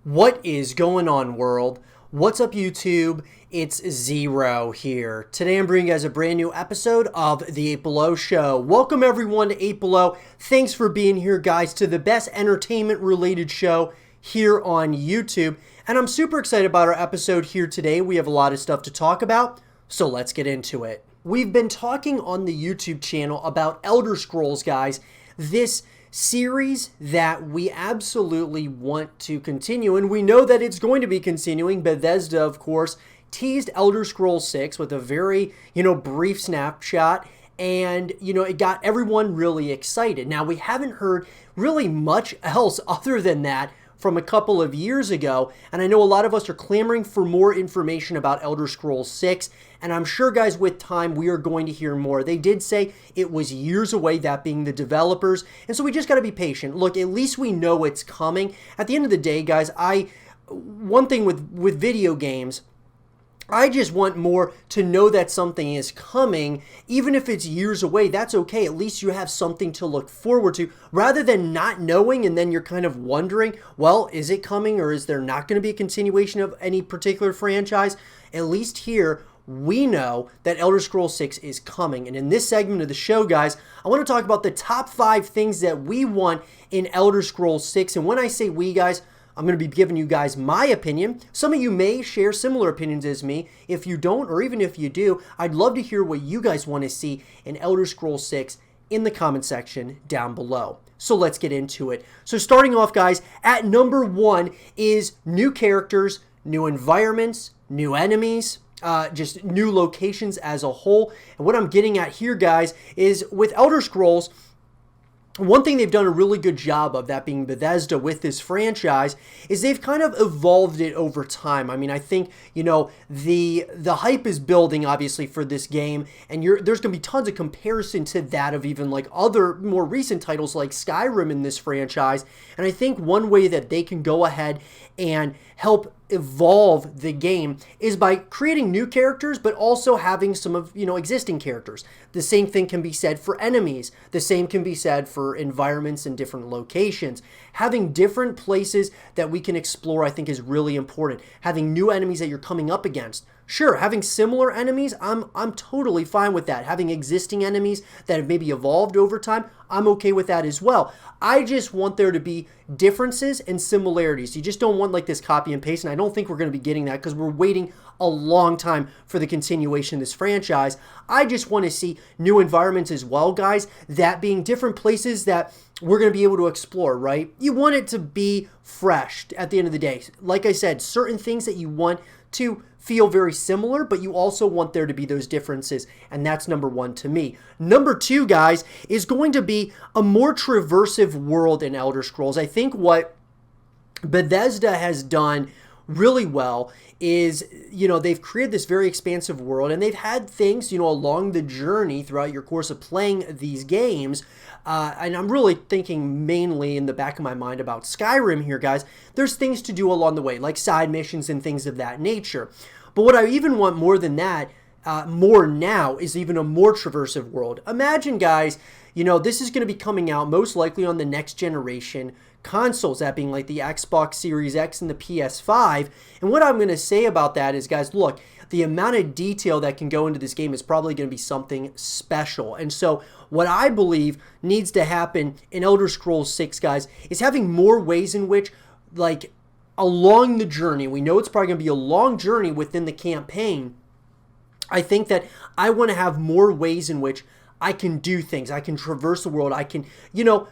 What is going on, world? What's up, YouTube? It's Zero here. Today I'm bringing you guys a brand new episode of the 8 Below Show. Welcome everyone to 8 Below. Thanks for being here, guys, to the best entertainment related show here on YouTube. And I'm super excited about our episode here today. We have a lot of stuff to talk about, so let's get into it. We've been talking on the YouTube channel about Elder Scrolls, guys. This series that we absolutely want to continue, and we know that it's going to be continuing. Bethesda, of course, teased Elder Scrolls 6 with a very, brief snapshot, and, it got everyone really excited. Now, we haven't heard really much else other than that from a couple of years ago, and I know a lot of us are clamoring for more information about Elder Scrolls 6, and I'm sure, guys, with time, we are going to hear more. They did say it was years away, that being the developers, and so we just got to be patient. Look, at least we know it's coming. At the end of the day, guys, one thing with video games, I just want more to know that something is coming. Even if it's years away, that's okay. At least you have something to look forward to, rather than not knowing and then you're kind of wondering, well, is it coming, or is there not going to be a continuation of any particular franchise? At least here, we know that Elder Scrolls 6 is coming. And in this segment of the show, guys, I want to talk about the top 5 things that we want in Elder Scrolls 6. And when I say we, guys, I'm going to be giving you guys my opinion. Some of you may share similar opinions as me. If you don't, or even if you do, I'd love to hear what you guys want to see in Elder Scrolls 6 in the comment section down below. So let's get into it. So starting off, guys, at number 1 is new characters, new environments, new enemies, just new locations as a whole. And what I'm getting at here, guys, is with Elder Scrolls, one thing they've done a really good job of, that being Bethesda with this franchise, is they've kind of evolved it over time. I mean, I think, the hype is building, obviously, for this game, and there's going to be tons of comparison to that of even like other more recent titles like Skyrim in this franchise. And I think one way that they can go ahead and help evolve the game is by creating new characters, but also having some of, existing characters. The same thing can be said for enemies. The same can be said for environments and different locations. Having different places that we can explore, I think, is really important. Having new enemies that you're coming up against. Sure, having similar enemies, I'm totally fine with that. Having existing enemies that have maybe evolved over time, I'm okay with that as well. I just want there to be differences and similarities. You just don't want like this copy and paste, and I don't think we're going to be getting that because we're waiting a long time for the continuation of this franchise. I just want to see new environments as well, guys, that being different places that we're going to be able to explore, right? You want it to be fresh at the end of the day. Like I said, certain things that you want to feel very similar, but you also want there to be those differences, and that's number 1 to me. Number 2, guys, is going to be a more traversive world in Elder Scrolls. I think what Bethesda has done really well is, they've created this very expansive world, and they've had things, along the journey throughout your course of playing these games. And I'm really thinking mainly in the back of my mind about Skyrim here, guys. There's things to do along the way, like side missions and things of that nature. But what I even want more than that, more now, is even a more traversive world. Imagine, guys, this is going to be coming out most likely on the next generation consoles, that being like the Xbox Series X and the PS5. And what I'm going to say about that is, guys, look, the amount of detail that can go into this game is probably going to be something special. And so what I believe needs to happen in Elder Scrolls 6, guys, is having more ways in which, like, along the journey, we know it's probably going to be a long journey within the campaign. I think that I want to have more ways in which I can do things. I can traverse the world. I can,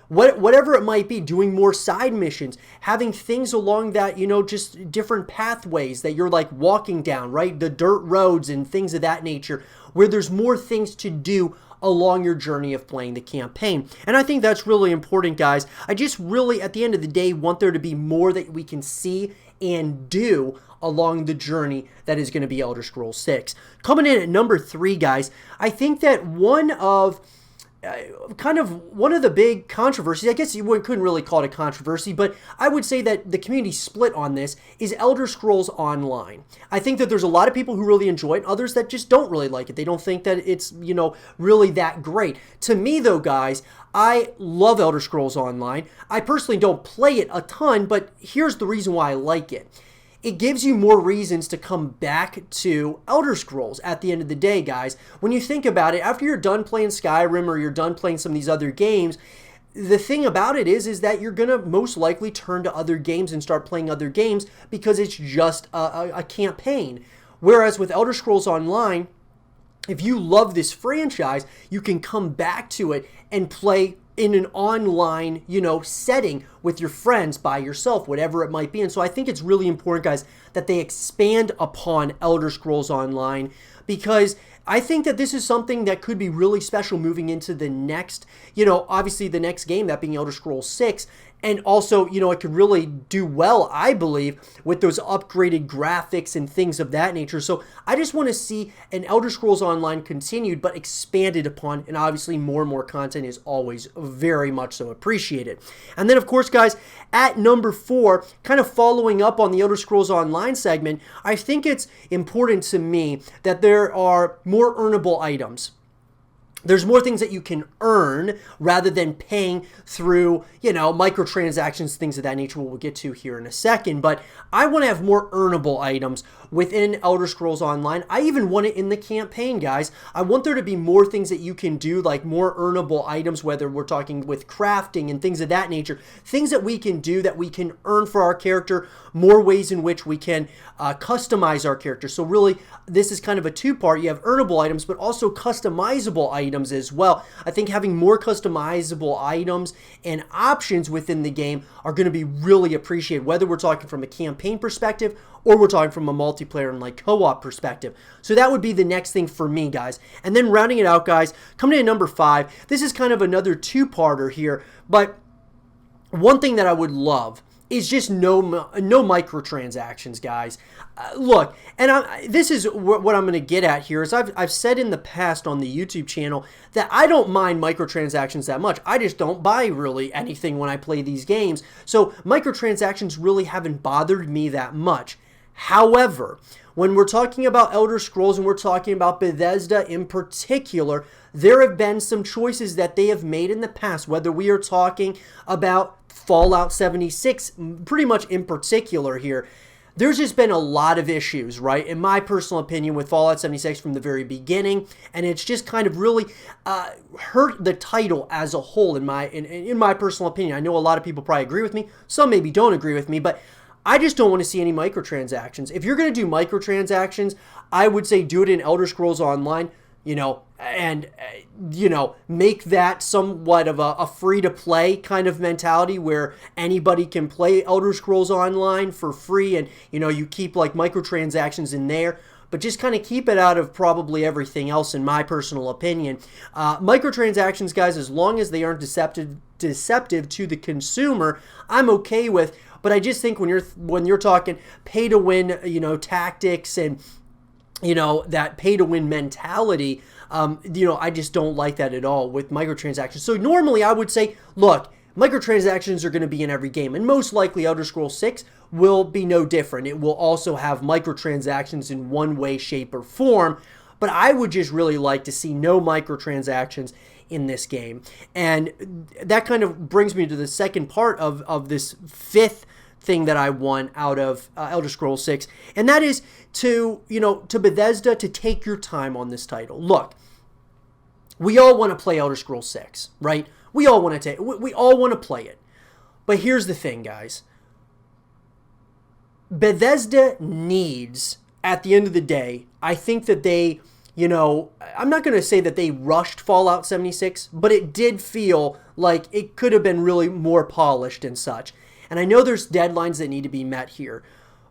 whatever it might be, doing more side missions, having things along that, just different pathways that you're like walking down, right? The dirt roads and things of that nature, where there's more things to do along your journey of playing the campaign. And I think that's really important, guys. I just really, at the end of the day, want there to be more that we can see and do along the journey that is going to be Elder Scrolls 6. Coming in at number 3, guys, I think that one of kind of one of the big controversies, I guess you couldn't really call it a controversy, but I would say that the community split on this, is Elder Scrolls Online. I think that there's a lot of people who really enjoy it, others that just don't really like it. They don't think that it's, really that great. To me, though, guys, I love Elder Scrolls Online. I personally don't play it a ton, but here's the reason why I like it. It gives you more reasons to come back to Elder Scrolls at the end of the day, guys. When you think about it, after you're done playing Skyrim or you're done playing some of these other games, the thing about it is that you're going to most likely turn to other games and start playing other games because it's just a campaign. Whereas with Elder Scrolls Online, if you love this franchise, you can come back to it and play in an online, setting with your friends, by yourself, whatever it might be. And so I think it's really important, guys, that they expand upon Elder Scrolls Online, because I think that this is something that could be really special moving into the next, obviously the next game, that being Elder Scrolls 6. And also, it could really do well, I believe, with those upgraded graphics and things of that nature. So I just want to see an Elder Scrolls Online continued, but expanded upon, and obviously more and more content is always very much so appreciated. And then, of course, guys, at number 4, kind of following up on the Elder Scrolls Online segment, I think it's important to me that there are more earnable items. There's more things that you can earn rather than paying through, microtransactions, things of that nature we'll get to here in a second. But I want to have more earnable items within Elder Scrolls Online. I even want it in the campaign, guys. I want there to be more things that you can do, like more earnable items, whether we're talking with crafting and things of that nature. Things that we can do that we can earn for our character, more ways in which we can customize our character. So really, this is kind of a two-part. You have earnable items, but also customizable items as well. I think having more customizable items and options within the game are going to be really appreciated, whether we're talking from a campaign perspective or we're talking from a multiplayer and like co-op perspective. So that would be the next thing for me, guys. And then rounding it out, guys, coming to number 5, this is kind of another two-parter here, but one thing that I would love is just no microtransactions, guys. Look, and this is what I'm going to get at here, is I've said in the past on the YouTube channel that I don't mind microtransactions that much. I just don't buy really anything when I play these games. So microtransactions really haven't bothered me that much. However, when we're talking about Elder Scrolls and we're talking about Bethesda in particular, there have been some choices that they have made in the past, whether we are talking about Fallout 76, pretty much in particular here. There's just been a lot of issues, right, in my personal opinion, with Fallout 76 from the very beginning, and it's just kind of really hurt the title as a whole, in my personal opinion. I know a lot of people probably agree with me, some maybe don't agree with me, but I just don't want to see any microtransactions. If you're going to do microtransactions, I would say do it in Elder Scrolls Online, and make that somewhat of a free-to-play kind of mentality where anybody can play Elder Scrolls Online for free, and, you keep like microtransactions in there, but just kind of keep it out of probably everything else, in my personal opinion. Microtransactions, guys, as long as they aren't deceptive to the consumer, I'm okay with. But I just think when you're talking pay to win, tactics and that pay to win mentality, I just don't like that at all with microtransactions. So normally I would say, look, microtransactions are going to be in every game, and most likely Elder Scrolls 6 will be no different. It will also have microtransactions in one way, shape, or form. But I would just really like to see no microtransactions in this game. And that kind of brings me to the second part of this fifth thing that I want out of Elder Scrolls 6, and that is to Bethesda to take your time on this title. Look, we all want to play Elder Scrolls 6, right? We all want to play it. But here's the thing, guys. Bethesda needs, at the end of the day, I think that they, I'm not going to say that they rushed Fallout 76, but it did feel like it could have been really more polished and such. And I know there's deadlines that need to be met here.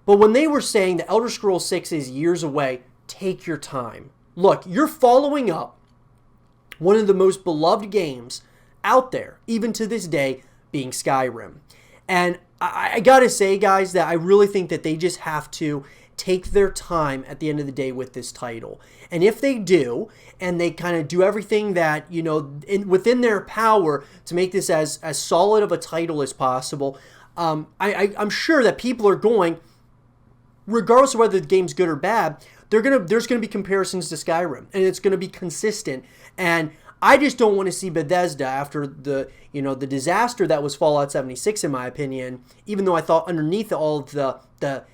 But when they were saying that Elder Scrolls 6 is years away, take your time. Look, you're following up one of the most beloved games out there, even to this day, being Skyrim. And I gotta say, guys, that I really think that they just have to take their time at the end of the day with this title. And if they do, and they kind of do everything that, you know, within their power to make this as solid of a title as possible, I'm sure that people are going, regardless of whether the game's good or bad, there's gonna be comparisons to Skyrim, and it's gonna be consistent. And I just don't want to see Bethesda after the disaster that was Fallout 76, in my opinion. Even though I thought underneath all of the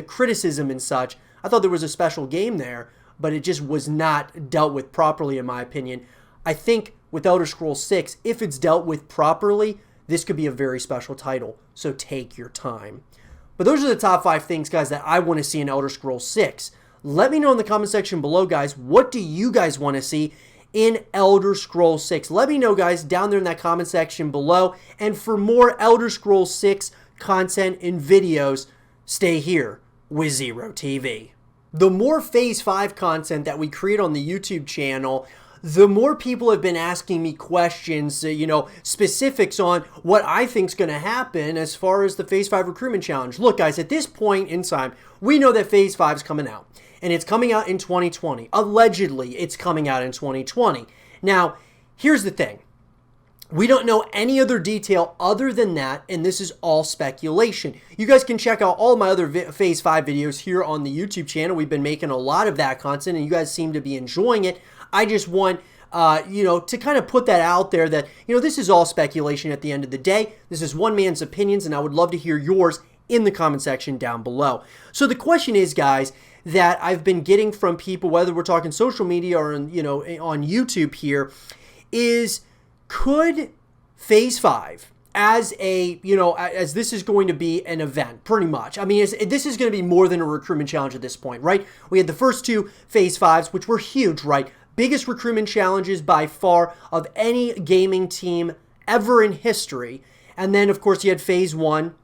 criticism and such, I thought there was a special game there, but it just was not dealt with properly, in my opinion. I think with Elder Scrolls 6, if it's dealt with properly, this could be a very special title. So take your time. But those are the top 5 things, guys, that I want to see in Elder Scrolls 6. Let me know in the comment section below, guys, what do you guys want to see in Elder Scrolls 6? Let me know, guys, down there in that comment section below. And for more Elder Scrolls 6 content and videos, stay here with Zero TV. The more Phase 5 content that we create on the YouTube channel, the more people have been asking me questions, specifics on what I think is going to happen as far as the Phase 5 recruitment challenge. Look, guys, at this point in time, we know that Phase 5 is coming out, and it's coming out in 2020. Allegedly, it's coming out in 2020. Now, here's the thing. We don't know any other detail other than that, and this is all speculation. You guys can check out all my other Phase 5 videos here on the YouTube channel. We've been making a lot of that content, and you guys seem to be enjoying it. I just want, to kind of put that out there that, this is all speculation at the end of the day. This is one man's opinions, and I would love to hear yours in the comment section down below. So the question is, guys, that I've been getting from people, whether we're talking social media or, on YouTube here, is could Phase 5, as as this is going to be an event, pretty much. I mean, this is going to be more than a recruitment challenge at this point, right? We had the first 2 Phase 5s, which were huge, right? Biggest recruitment challenges by far of any gaming team ever in history. And then, of course, you had Phase 1.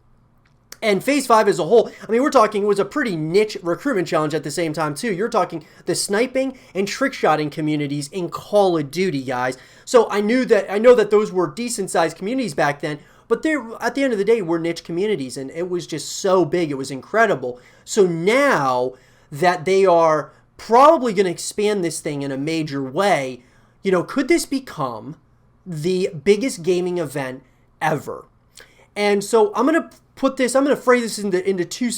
And Phase 5 as a whole, I mean, we're talking, it was a pretty niche recruitment challenge at the same time, too. You're talking the sniping and trick-shotting communities in Call of Duty, guys. So I know that those were decent-sized communities back then, but at the end of the day, were niche communities, and it was just so big. It was incredible. So now that they are probably going to expand this thing in a major way, could this become the biggest gaming event ever? And so I'm going to phrase this into two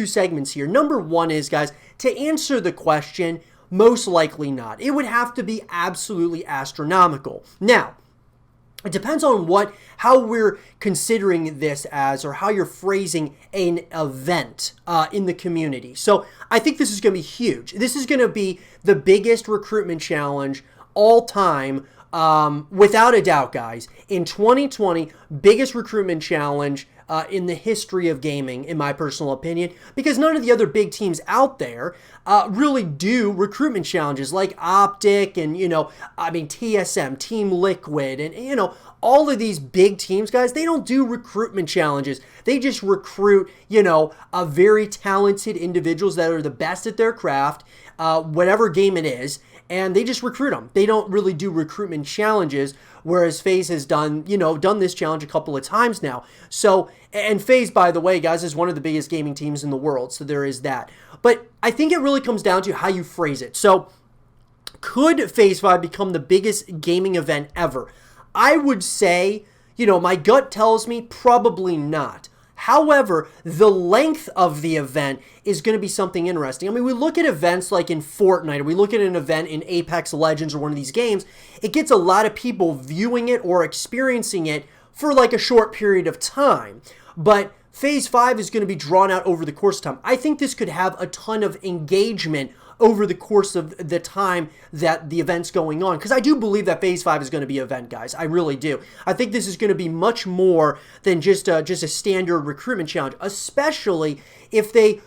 segments here. Number one is, guys, to answer the question, most likely not. It would have to be absolutely astronomical. Now, it depends on how we're considering this as, or how you're phrasing an event in the community. So I think this is going to be huge. This is going to be the biggest recruitment challenge all time, without a doubt, guys. In 2020, biggest recruitment challenge in the history of gaming, in my personal opinion, because none of the other big teams out there really do recruitment challenges like Optic and, TSM, Team Liquid, and, all of these big teams, guys, they don't do recruitment challenges. They just recruit, very talented individuals that are the best at their craft, whatever game it is, and they just recruit them. They don't really do recruitment challenges, whereas FaZe has done this challenge a couple of times now. So, and FaZe, by the way, guys, is one of the biggest gaming teams in the world, so there is that. But I think it really comes down to how you phrase it. So, could Phase 5 become the biggest gaming event ever? I would say, my gut tells me probably not. However, the length of the event is going to be something interesting. I mean, we look at events like in Fortnite, or we look at an event in Apex Legends or one of these games, it gets a lot of people viewing it or experiencing it for like a short period of time. But Phase 5 is going to be drawn out over the course of time. I think this could have a ton of engagement over the course of the time that the event's going on. Because I do believe that Phase 5 is going to be an event, guys. I really do. I think this is going to be much more than just a standard recruitment challenge, especially if they,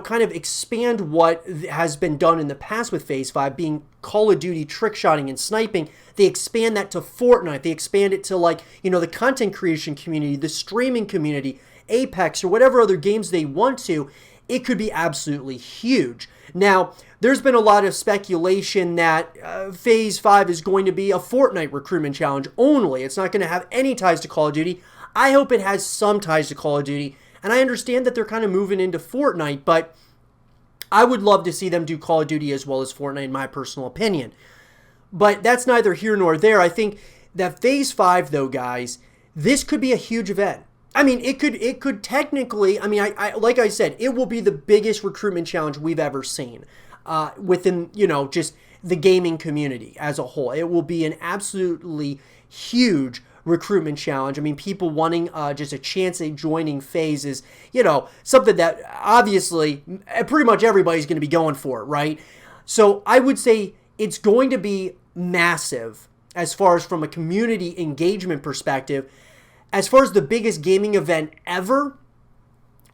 kind of expand what has been done in the past with Phase 5, being Call of Duty trick-shotting and sniping. They expand that to Fortnite. They expand it to, the content creation community, the streaming community, Apex, or whatever other games they want to. It could be absolutely huge. Now, there's been a lot of speculation that Phase 5 is going to be a Fortnite recruitment challenge only. It's not going to have any ties to Call of Duty. I hope it has some ties to Call of Duty, And I understand that they're kind of moving into Fortnite, but I would love to see them do Call of Duty as well as Fortnite, in my personal opinion. But that's neither here nor there. I think that Phase 5, though, guys, this could be a huge event. I mean, it could technically, I mean, I like I said, it will be the biggest recruitment challenge we've ever seen within, just the gaming community as a whole. It will be an absolutely huge recruitment challenge. I mean, people wanting just a chance at joining FaZe is, something that obviously pretty much everybody's going to be going for, right? So I would say it's going to be massive as far as from a community engagement perspective. As far as the biggest gaming event ever,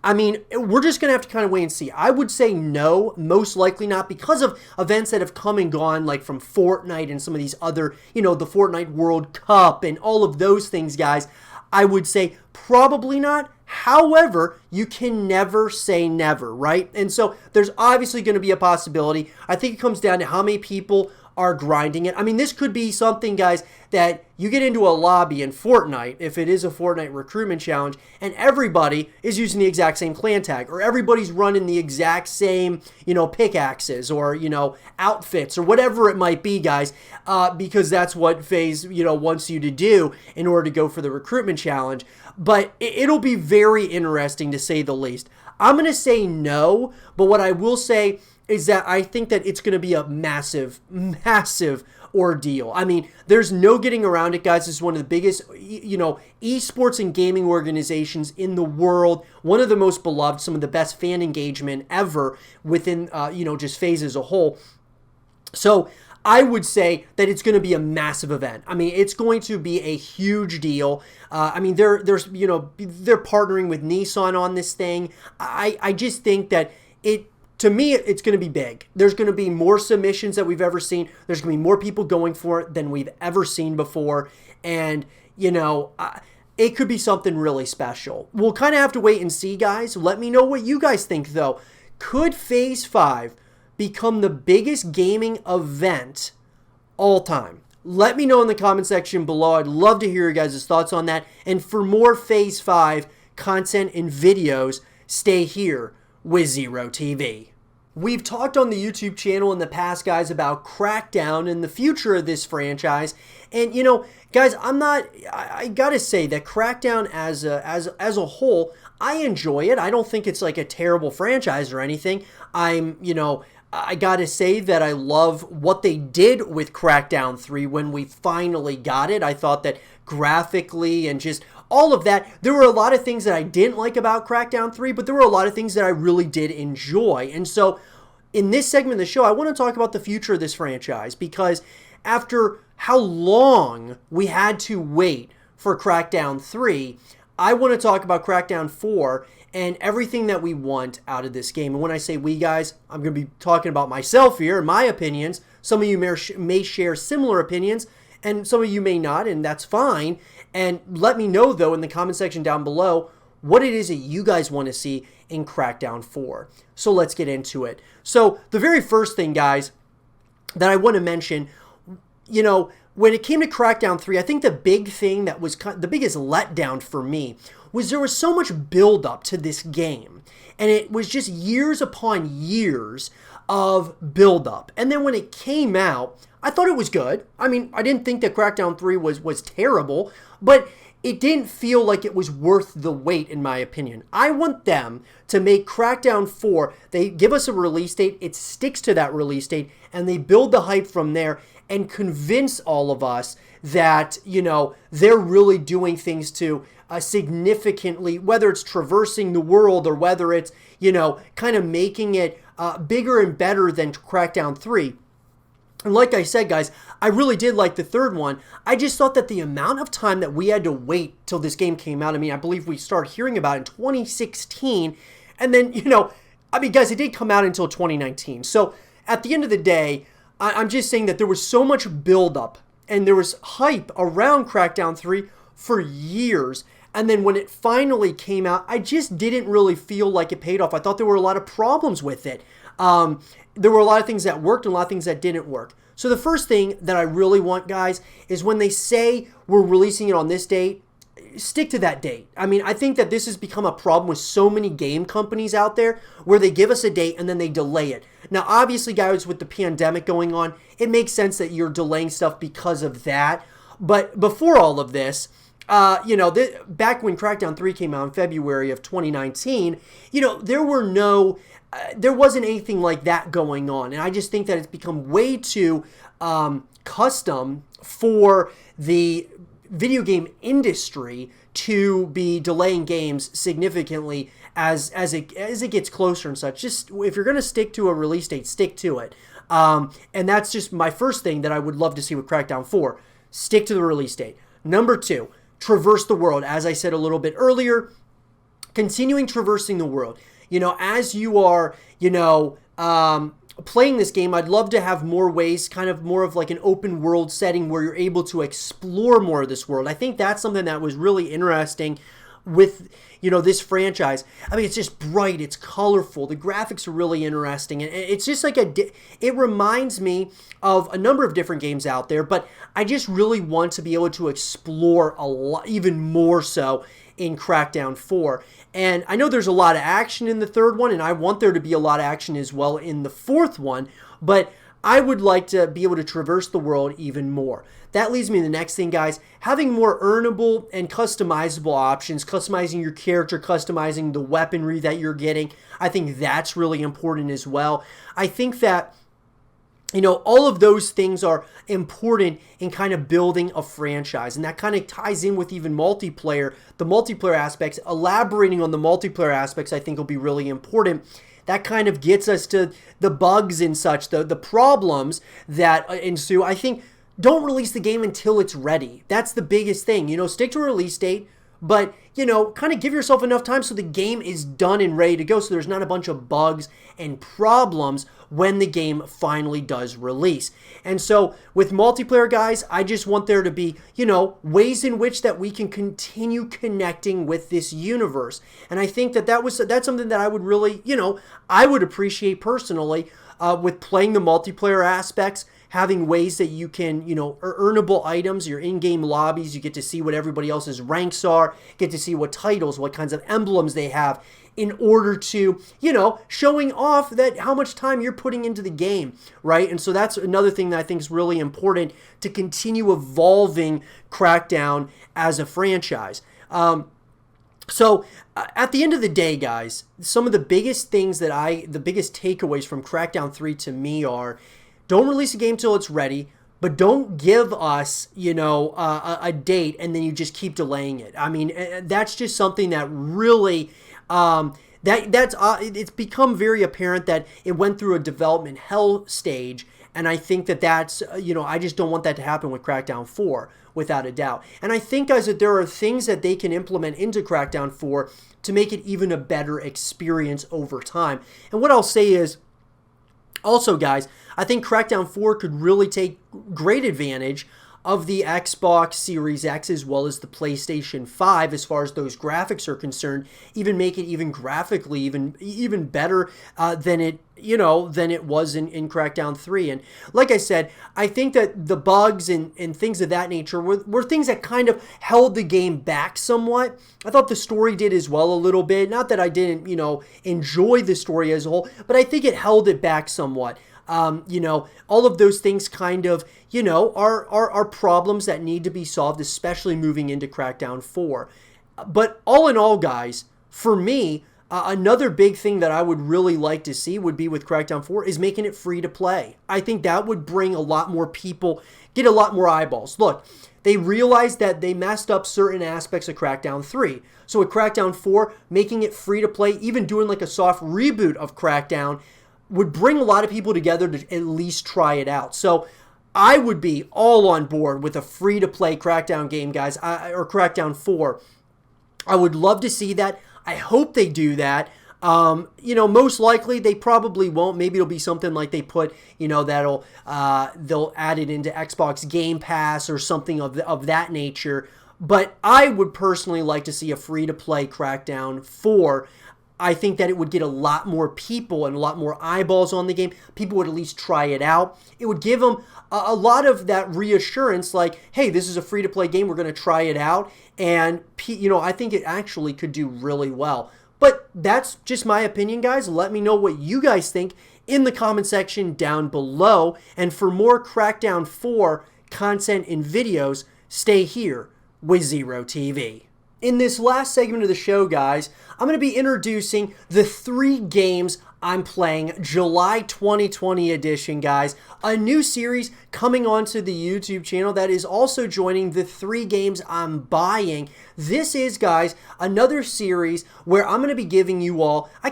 I mean, we're just going to have to kind of wait and see. I would say no, most likely not, because of events that have come and gone, like from Fortnite and some of these other, the Fortnite World Cup and all of those things, guys. I would say probably not. However, you can never say never, right? And so there's obviously going to be a possibility. I think it comes down to how many people are grinding it. I mean, this could be something, guys, that you get into a lobby in Fortnite, if it is a Fortnite recruitment challenge, and everybody is using the exact same clan tag, or everybody's running the exact same, pickaxes, or, outfits, or whatever it might be, guys, because that's what FaZe, wants you to do in order to go for the recruitment challenge. But it'll be very interesting, to say the least. I'm going to say no, but what I will say is that I think that it's going to be a massive, massive ordeal. I mean, there's no getting around it, guys. This is one of the biggest, esports and gaming organizations in the world. One of the most beloved, some of the best fan engagement ever within, just FaZe as a whole. So I would say that it's going to be a massive event. I mean, it's going to be a huge deal. I mean, they're partnering with Nissan on this thing. I just think that to me, it's going to be big. There's going to be more submissions that we've ever seen. There's going to be more people going for it than we've ever seen before. And, it could be something really special. We'll kind of have to wait and see, guys. Let me know what you guys think, though. Could Phase 5 become the biggest gaming event all time? Let me know in the comment section below. I'd love to hear your guys' thoughts on that. And for more Phase 5 content and videos, stay here with Zero TV. We've talked on the YouTube channel in the past, guys, about Crackdown and the future of this franchise. And, guys, I gotta say that Crackdown as a whole, I enjoy it. I don't think it's like a terrible franchise or anything. I gotta say that I love what they did with Crackdown 3 when we finally got it. I thought that graphically and just all of that, there were a lot of things that I didn't like about Crackdown 3, but there were a lot of things that I really did enjoy. And so in this segment of the show, I want to talk about the future of this franchise, because after how long we had to wait for Crackdown 3, I want to talk about Crackdown 4 and everything that we want out of this game. And when I say we, guys, I'm going to be talking about myself here and my opinions. Some of you may share similar opinions, and some of you may not, and that's fine. And let me know, though, in the comment section down below what it is that you guys want to see in Crackdown 4. So let's get into it. So the very first thing, guys, that I want to mention, when it came to Crackdown 3, I think the big thing that was the biggest letdown for me was there was so much build-up to this game. And it was just years upon years of build-up. And then when it came out, I thought it was good. I mean, I didn't think that Crackdown 3 was terrible, but it didn't feel like it was worth the wait, in my opinion. I want them to make Crackdown 4, they give us a release date, it sticks to that release date, and they build the hype from there and convince all of us that, they're really doing things to significantly, whether it's traversing the world or whether it's, kind of making it bigger and better than Crackdown 3. And like I said, guys, I really did like the third one. I just thought that the amount of time that we had to wait till this game came out, I believe we started hearing about it in 2016. And then, guys, it did come out until 2019. So at the end of the day, I'm just saying that there was so much buildup and there was hype around Crackdown 3 for years. And then when it finally came out, I just didn't really feel like it paid off. I thought there were a lot of problems with it. There were a lot of things that worked and a lot of things that didn't work. So the first thing that I really want, guys, is when they say we're releasing it on this date, stick to that date. I mean, I think that this has become a problem with so many game companies out there where they give us a date and then they delay it. Now, obviously, guys, with the pandemic going on, it makes sense that you're delaying stuff because of that. But before all of this, back when Crackdown 3 came out in February of 2019, there wasn't anything like that going on. And I just think that it's become way too custom for the video game industry to be delaying games significantly as it gets closer and such. Just if you're going to stick to a release date, stick to it. And that's just my first thing that I would love to see with Crackdown 4. Stick to the release date. Number 2, traverse the world. As I said a little bit earlier, continuing traversing the world. As you are, playing this game, I'd love to have more ways, kind of more of like an open world setting where you're able to explore more of this world. I think that's something that was really interesting with, this franchise. I mean, it's just bright, it's colorful, the graphics are really interesting, and it's just like it reminds me of a number of different games out there, but I just really want to be able to explore a lot, even more so in Crackdown 4. And I know there's a lot of action in the third one, and I want there to be a lot of action as well in the fourth one, but I would like to be able to traverse the world even more. That leads me to the next thing, guys. Having more earnable and customizable options, customizing your character, customizing the weaponry that you're getting, I think that's really important as well. I think that all of those things are important in kind of building a franchise. And that kind of ties in with even multiplayer. The multiplayer aspects, elaborating on the multiplayer aspects, I think will be really important. That kind of gets us to the bugs and such, the problems that ensue. I think don't release the game until it's ready. That's the biggest thing. Stick to a release date, but, kind of give yourself enough time so the game is done and ready to go so there's not a bunch of bugs and problems when the game finally does release. And so with multiplayer, guys, I just want there to be, ways in which that we can continue connecting with this universe. And I think that's something that I would really, I would appreciate personally with playing the multiplayer aspects, having ways that you can, earnable items, your in-game lobbies, you get to see what everybody else's ranks are, get to see what titles, what kinds of emblems they have in order to, showing off that how much time you're putting into the game, right? And so that's another thing that I think is really important to continue evolving Crackdown as a franchise. So at the end of the day, guys, some of the biggest things the biggest takeaways from Crackdown 3 to me are, don't release a game till it's ready, but don't give us, a date and then you just keep delaying it. I mean, that's just something that really, it's become very apparent that it went through a development hell stage. And I think that's, I just don't want that to happen with Crackdown 4, without a doubt. And I think, guys, that there are things that they can implement into Crackdown 4 to make it even a better experience over time. And what I'll say is, also, guys, I think Crackdown 4 could really take great advantage of the Xbox Series X as well as the PlayStation 5 as far as those graphics are concerned, even make it even graphically even better than it was in Crackdown 3. And like I said, I think that the bugs and things of that nature were things that kind of held the game back somewhat. I thought the story did as well a little bit. Not that I didn't, enjoy the story as a whole, but I think it held it back somewhat. All of those things kind of, are problems that need to be solved, especially moving into Crackdown 4. But all in all, guys, for me, another big thing that I would really like to see would be with Crackdown 4 is making it free to play. I think that would bring a lot more people, get a lot more eyeballs. Look, they realized that they messed up certain aspects of Crackdown 3. So with Crackdown 4, making it free to play, even doing like a soft reboot of Crackdown, would bring a lot of people together to at least try it out. So I would be all on board with a free-to-play Crackdown game, guys, or Crackdown 4. I would love to see that. I hope they do that. Most likely they probably won't. Maybe it'll be something like they put, they'll add it into Xbox Game Pass or something of that nature. But I would personally like to see a free-to-play Crackdown 4. I think that it would get a lot more people and a lot more eyeballs on the game. People would at least try it out. It would give them a lot of that reassurance, like, hey, this is a free-to-play game. We're going to try it out. And, I think it actually could do really well. But that's just my opinion, guys. Let me know what you guys think in the comment section down below. And for more Crackdown 4 content and videos, stay here with Zero TV. In this last segment of the show, guys, I'm going to be introducing the 3 games I'm playing, July 2020 edition, guys. A new series coming onto the YouTube channel that is also joining the 3 games I'm buying. This is, guys, another series where I'm going to be giving you all, I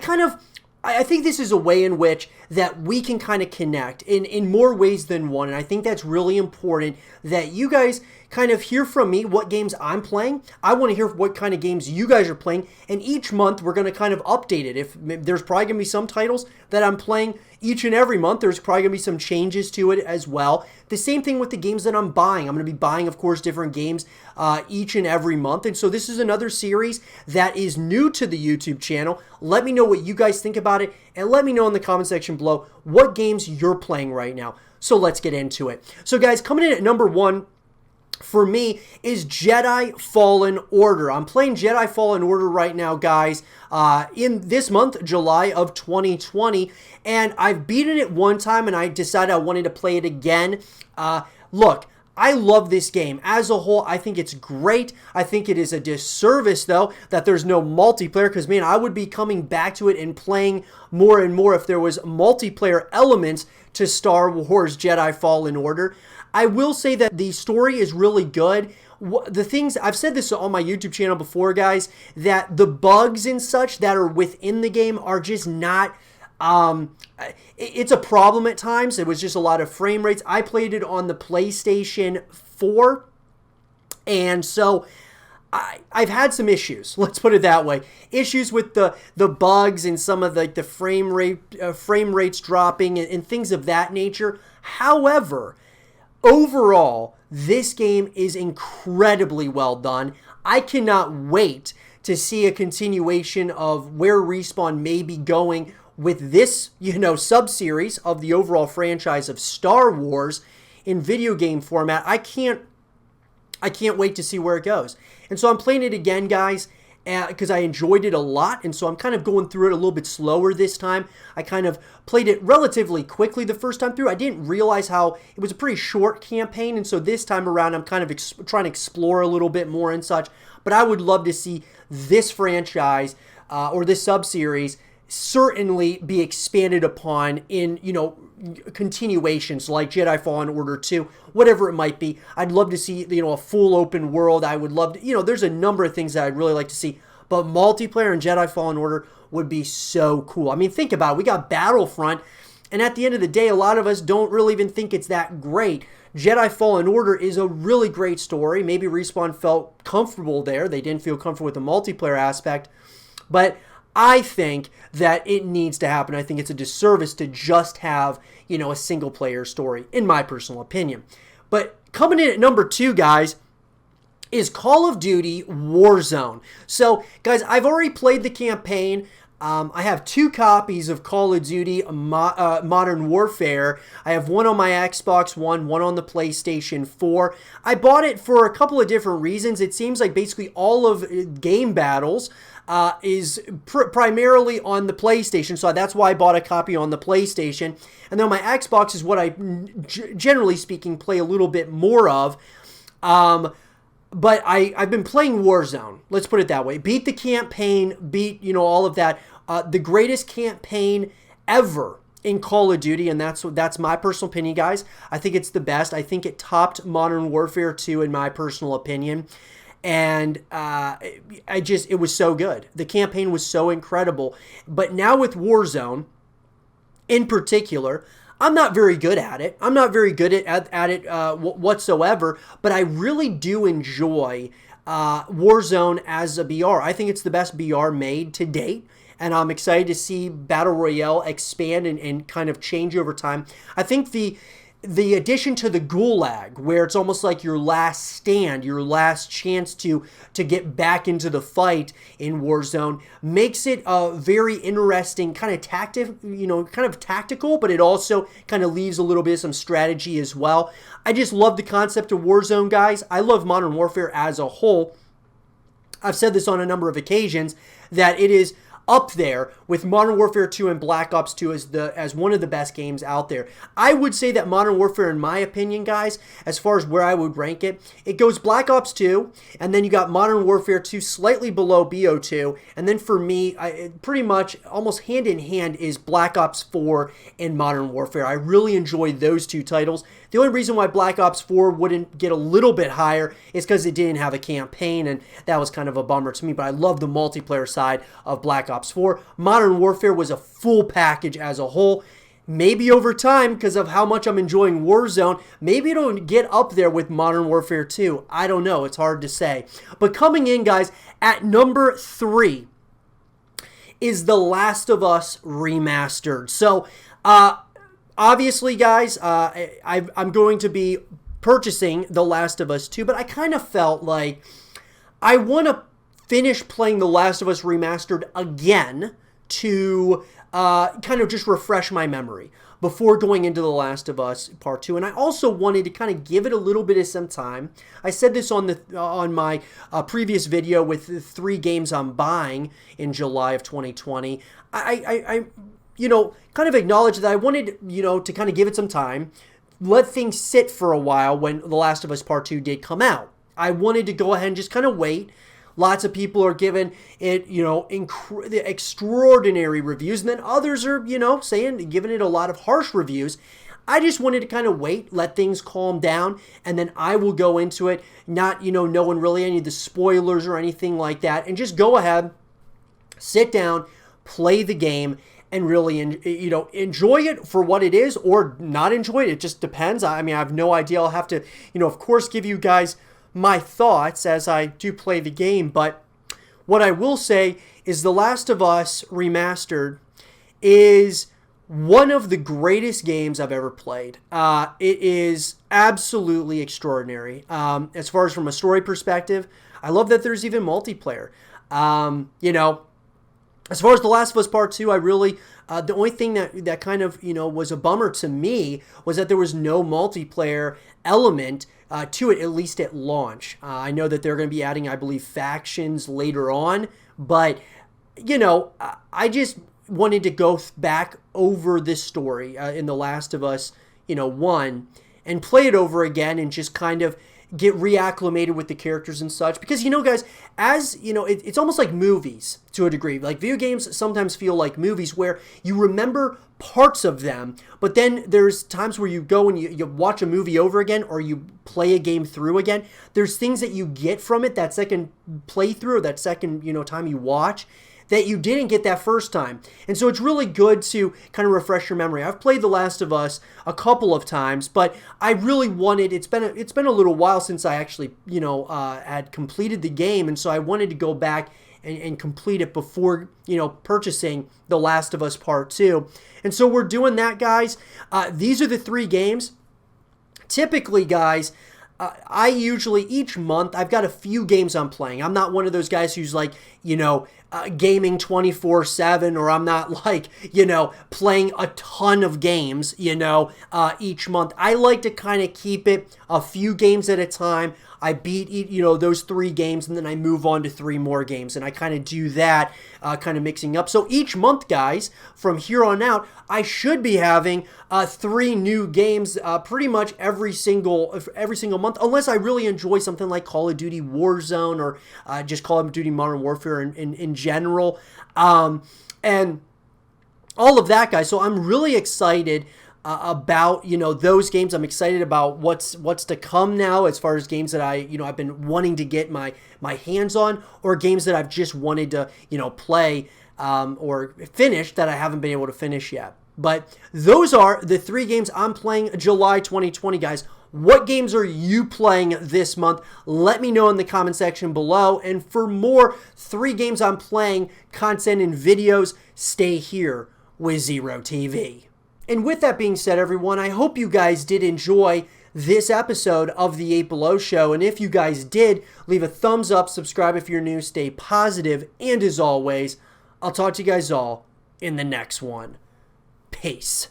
think this is a way in which that we can kind of connect in more ways than one. And I think that's really important that you guys kind of hear from me what games I'm playing. I want to hear what kind of games you guys are playing. And each month we're going to kind of update it. If there's probably going to be some titles that I'm playing each and every month, there's probably going to be some changes to it as well. The same thing with the games that I'm buying. I'm going to be buying, of course, different games each and every month. And so this is another series that is new to the YouTube channel. Let me know what you guys think about it. And let me know in the comment section below what games you're playing right now. So let's get into it. So guys, coming in at number 1 for me is Jedi Fallen Order. I'm playing Jedi Fallen Order right now, guys, in this month, July of 2020, and I've beaten it one time, and I decided I wanted to play it again. Look, I love this game. As a whole, I think it's great. I think it is a disservice, though, that there's no multiplayer, because, man, I would be coming back to it and playing more and more if there was multiplayer elements to Star Wars Jedi Fallen Order. I will say that the story is really good. The things, I've said this on my YouTube channel before, guys, that the bugs and such that are within the game are just not, it's a problem at times. It was just a lot of frame rates. I played it on the PlayStation 4, and so I've had some issues, let's put it that way. Issues with the bugs and some of the frame rates dropping and things of that nature. However, overall, this game is incredibly well done. I cannot wait to see a continuation of where Respawn may be going with this, sub-series of the overall franchise of Star Wars in video game format. I can't wait to see where it goes. And so I'm playing it again, guys, because I enjoyed it a lot, and so I'm kind of going through it a little bit slower this time. I kind of played it relatively quickly the first time through. I didn't realize how it was a pretty short campaign, and so this time around I'm kind of trying to explore a little bit more and such. But I would love to see this franchise or this sub-series certainly be expanded upon in, continuations like Jedi Fallen Order 2, whatever it might be. I'd love to see, a full open world. I would love to, there's a number of things that I'd really like to see, but multiplayer in Jedi Fallen Order would be so cool. I mean, think about it. We got Battlefront, and at the end of the day, a lot of us don't really even think it's that great. Jedi Fallen Order is a really great story. Maybe Respawn felt comfortable there. They didn't feel comfortable with the multiplayer aspect, but I think that it needs to happen. I think it's a disservice to just have, a single player story, in my personal opinion. But coming in at number 2, guys, is Call of Duty Warzone. So, guys, I've already played the campaign. I have 2 copies of Call of Duty Modern Warfare. I have one on my Xbox One, one on the PlayStation 4. I bought it for a couple of different reasons. It seems like basically all of game battles is primarily on the PlayStation, so that's why I bought a copy on the PlayStation. And then my Xbox is what I, generally speaking, play a little bit more of. But I've been playing Warzone. Let's put it that way. Beat the campaign, beat, all of that. The greatest campaign ever in Call of Duty, and that's my personal opinion, guys. I think it's the best. I think it topped Modern Warfare 2 in my personal opinion. And it was so good. The campaign was so incredible. But now with Warzone, in particular, I'm not very good at it. I'm not very good at it whatsoever, but I really do enjoy Warzone as a BR. I think it's the best BR made to date, and I'm excited to see Battle Royale expand and kind of change over time. I think the addition to the gulag, where it's almost like your last stand, your last chance to get back into the fight in Warzone, makes it a very interesting kind of tactical, but it also kind of leaves a little bit of some strategy as well. I just love the concept of Warzone, guys. I love Modern Warfare as a whole. I've said this on a number of occasions that it is up there with Modern Warfare 2 and Black Ops 2 as one of the best games out there. I would say that Modern Warfare, in my opinion, guys, as far as where I would rank it, it goes Black Ops 2, and then you got Modern Warfare 2 slightly below BO2, and then for me, pretty much almost hand in hand is Black Ops 4 and Modern Warfare. I really enjoy those two titles. The only reason why Black Ops 4 wouldn't get a little bit higher is because it didn't have a campaign, and that was kind of a bummer to me, but I love the multiplayer side of Black Ops 4. Modern Warfare was a full package as a whole. Maybe over time, because of how much I'm enjoying Warzone, maybe it'll get up there with Modern Warfare 2. I don't know. It's hard to say. But coming in, guys, at number 3 is The Last of Us Remastered. So, obviously, guys, I'm going to be purchasing The Last of Us 2, but I kind of felt like I want to finish playing The Last of Us Remastered again to kind of just refresh my memory before going into The Last of Us Part 2. And I also wanted to kind of give it a little bit of some time. I said this on my previous video with the 3 games I'm buying in July of 2020. I kind of acknowledge that I wanted, to kind of give it some time, let things sit for a while when The Last of Us Part 2 did come out. I wanted to go ahead and just kind of wait. Lots of people are giving it, extraordinary reviews, and then others are, giving it a lot of harsh reviews. I just wanted to kind of wait, let things calm down, and then I will go into it, not, knowing really any of the spoilers or anything like that, and just go ahead, sit down, play the game, and really, enjoy it for what it is or not enjoy it. It just depends. I mean, I have no idea. I'll have to, of course, give you guys my thoughts as I do play the game. But what I will say is The Last of Us Remastered is one of the greatest games I've ever played. It is absolutely extraordinary. As far as from a story perspective, I love that there's even multiplayer. As far as The Last of Us Part 2, I really, the only thing that kind of, was a bummer to me was that there was no multiplayer element to it, at least at launch. I know that they're going to be adding, I believe, factions later on, but, I just wanted to go back over this story in The Last of Us, 1, and play it over again and just kind of get reacclimated with the characters and such. Because, guys, as, it's almost like movies to a degree. Like, video games sometimes feel like movies where you remember parts of them, but then there's times where you go and you watch a movie over again or you play a game through again. There's things that you get from it that second playthrough or that second, time you watch that you didn't get that first time. And so it's really good to kind of refresh your memory. I've played The Last of Us a couple of times, but I really wanted, it's been a little while since I actually, had completed the game, and so I wanted to go back and complete it before, purchasing The Last of Us Part 2. And so we're doing that, guys. These are the 3 games. Typically, guys, I usually, each month, I've got a few games I'm playing. I'm not one of those guys who's like, gaming 24/7, or I'm not like, playing a ton of games, each month. I like to kind of keep it a few games at a time. I beat, those 3 games, and then I move on to 3 more games, and I kind of do that, kind of mixing up. So each month, guys, from here on out, I should be having 3 new games pretty much every single month, unless I really enjoy something like Call of Duty Warzone or just Call of Duty Modern Warfare in general, and all of that, guys. So I'm really excited about those games. I'm excited about what's to come now, as far as games that I've been wanting to get my hands on, or games that I've just wanted to play or finish that I haven't been able to finish yet. But those are the 3 games I'm playing July 2020, guys. What games are you playing this month? Let me know in the comment section below. And for more 3 games I'm playing content and videos, stay here with Zero TV. And with that being said, everyone, I hope you guys did enjoy this episode of the 8 Below Show. And if you guys did, leave a thumbs up, subscribe if you're new, stay positive, and as always, I'll talk to you guys all in the next one. Peace.